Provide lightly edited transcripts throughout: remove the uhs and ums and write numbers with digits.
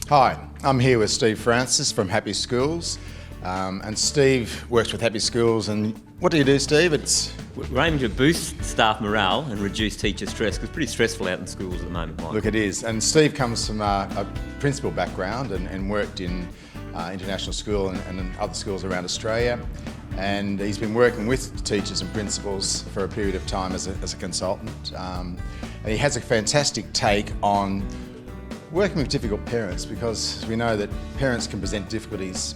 Hi, I'm here with Steve Francis from Happy Schools, and Steve works with Happy Schools. And what do you do, Steve? We're aiming to boost staff morale and reduce teacher stress, because it's pretty stressful out in schools at the moment, Mike. Look, it is. And Steve comes from a principal background and worked in international school and other schools around Australia. And he's been working with teachers and principals for a period of time as a consultant. And he has a fantastic take on working with difficult parents, because we know that parents can present difficulties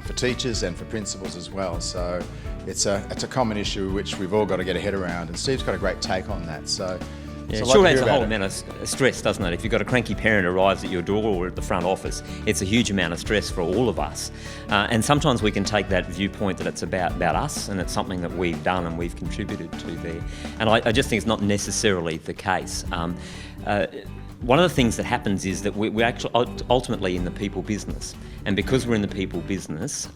for teachers and for principals as well. So it's a common issue which we've all got to get a head around, and Steve's got a great take on that. Yeah, it sure adds a whole amount of stress, doesn't it? If you've got a cranky parent who arrives at your door or at the front office, it's a huge amount of stress for all of us. And sometimes we can take that viewpoint that it's about us, and it's something that we've done and we've contributed to there. And I just think it's not necessarily the case. One of the things that happens is that we're actually ultimately in the people business. And because we're in the people business,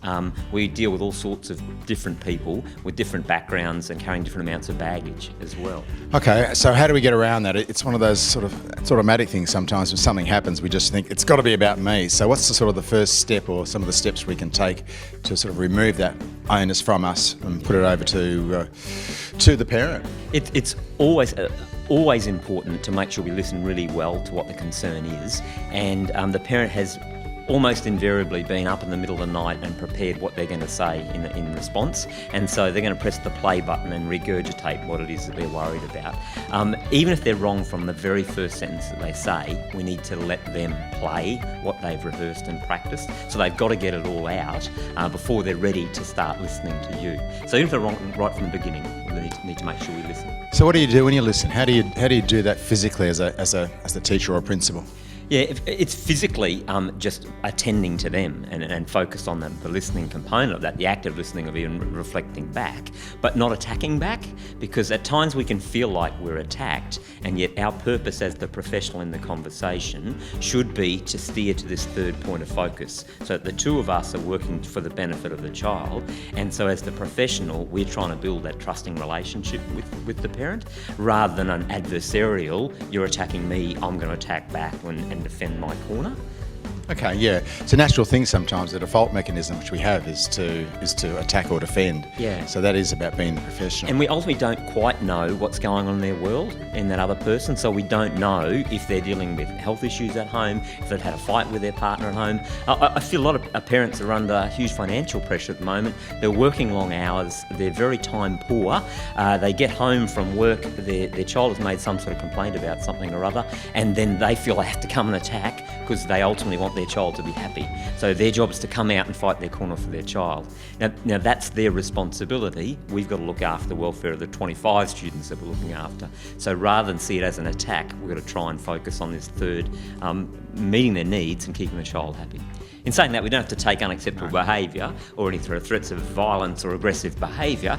we deal with all sorts of different people with different backgrounds and carrying different amounts of baggage as well. Okay, so how do we get around that? It's one of those sort of automatic things sometimes. When something happens, we just think it's got to be about me. So what's the sort of the first step, or some of the steps we can take to sort of remove that onus from us and put it over to the parent? It's always important to make sure we listen really well to what the concern is, and the parent has almost invariably been up in the middle of the night and prepared what they're going to say in response, and so they're going to press the play button and regurgitate what it is that they're worried about. Even if they're wrong from the very first sentence that they say, we need to let them play what they've rehearsed and practiced, so they've got to get it all out before they're ready to start listening to you. So even if they're wrong right from the beginning, we need to make sure we listen. So what do you do when you listen? How do you do that physically as a teacher or a principal? Yeah, it's physically just attending to them and focus on the listening component of that, the active listening of even reflecting back, but not attacking back, because at times we can feel like we're attacked, and yet our purpose as the professional in the conversation should be to steer to this third point of focus, so that the two of us are working for the benefit of the child. And so as the professional, we're trying to build that trusting relationship with the parent, rather than an adversarial, you're attacking me, I'm going to attack back and defend my corner. Okay, yeah. It's a natural thing sometimes. The default mechanism which we have is to attack or defend. Yeah. So that is about being the professional. And we ultimately don't quite know what's going on in their world, in that other person. So we don't know if they're dealing with health issues at home, if they've had a fight with their partner at home. I feel a lot of parents are under huge financial pressure at the moment. They're working long hours. They're very time poor. They get home from work. Their child has made some sort of complaint about something or other, and then they feel they have to come and attack because they ultimately want their child to be happy. So their job is to come out and fight their corner for their child. Now that's their responsibility. We've got to look after the welfare of the 25 students that we're looking after. So rather than see it as an attack, we've got to try and focus on this third, meeting their needs and keeping the child happy. In saying that, we don't have to take unacceptable behaviour or any threats of violence or aggressive behaviour.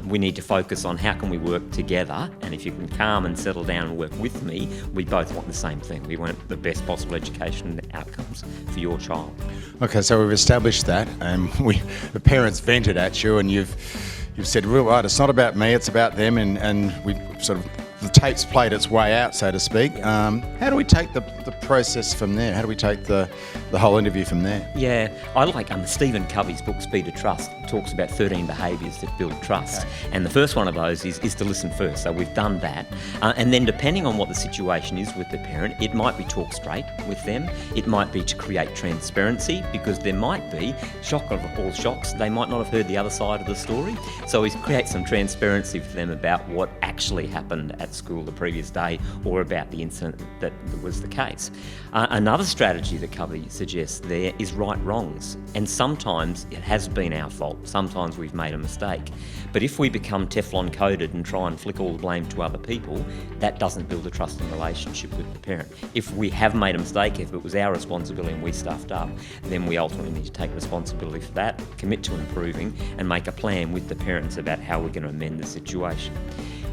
We need to focus on how can we work together, and if you can come and settle down and work with me, we both want the same thing. We want the best possible education and outcomes for your child. Okay, so we've established that, and the parents vented at you, and you've said, well, right, it's not about me, it's about them, and we sort of, the tape's played its way out, so to speak. How do we take the process from there? How do we take the whole interview from there? Yeah, I like Stephen Covey's book, Speed of Trust. It talks about 13 behaviours that build trust. Okay. And the first one of those is to listen first. So we've done that. And then depending on what the situation is with the parent, it might be talk straight with them. It might be to create transparency, because there might be, shock of all shocks, they might not have heard the other side of the story. So we create some transparency for them about what actually happened at school the previous day, or about the incident that was the case. Another strategy that Covey suggests there is right wrongs, and sometimes it has been our fault, sometimes we've made a mistake, but if we become Teflon coated and try and flick all the blame to other people, that doesn't build a trusting relationship with the parent. If we have made a mistake, if it was our responsibility and we stuffed up, then we ultimately need to take responsibility for that, commit to improving, and make a plan with the parents about how we're going to amend the situation.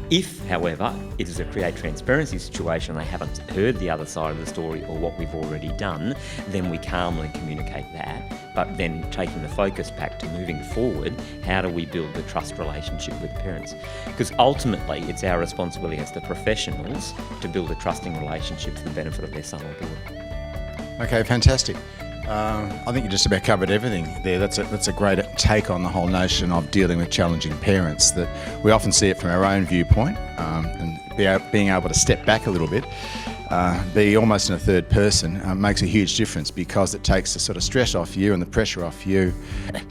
If, however, it is a create transparency situation, they haven't heard the other side of the story or what we've already done, then we calmly communicate that. But then taking the focus back to moving forward, how do we build the trust relationship with parents? Because ultimately, it's our responsibility as the professionals to build a trusting relationship for the benefit of their son or daughter. Okay, fantastic. I think you just about covered everything there. That's a great take on the whole notion of dealing with challenging parents, that we often see it from our own viewpoint, and being able to step back a little bit, be almost in a third person, makes a huge difference, because it takes the sort of stress off you and the pressure off you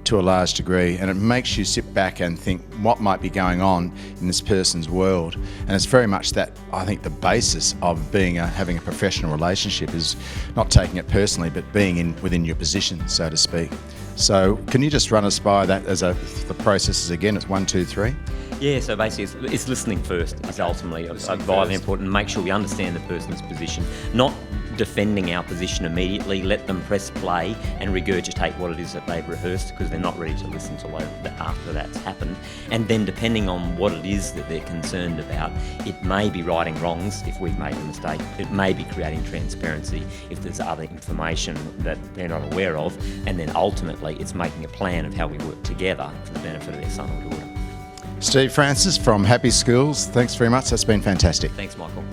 to a large degree, and it makes you sit back and think what might be going on in this person's world. And it's very much that, I think, the basis of having a professional relationship is not taking it personally, but being within your position, so to speak. So can you just run us by that as the processes again? It's 1, 2, 3. Yeah, so basically it's listening first is ultimately vitally important. Make sure we understand the person's position, not defending our position immediately. Let them press play and regurgitate what it is that they've rehearsed, because they're not ready to listen to after that's happened. And then depending on what it is that they're concerned about, it may be righting wrongs if we've made a mistake. It may be creating transparency if there's other information that they're not aware of. And then ultimately it's making a plan of how we work together for the benefit of their son or daughter. Steve Francis from Happy Schools, thanks very much. That's been fantastic. Thanks, Michael.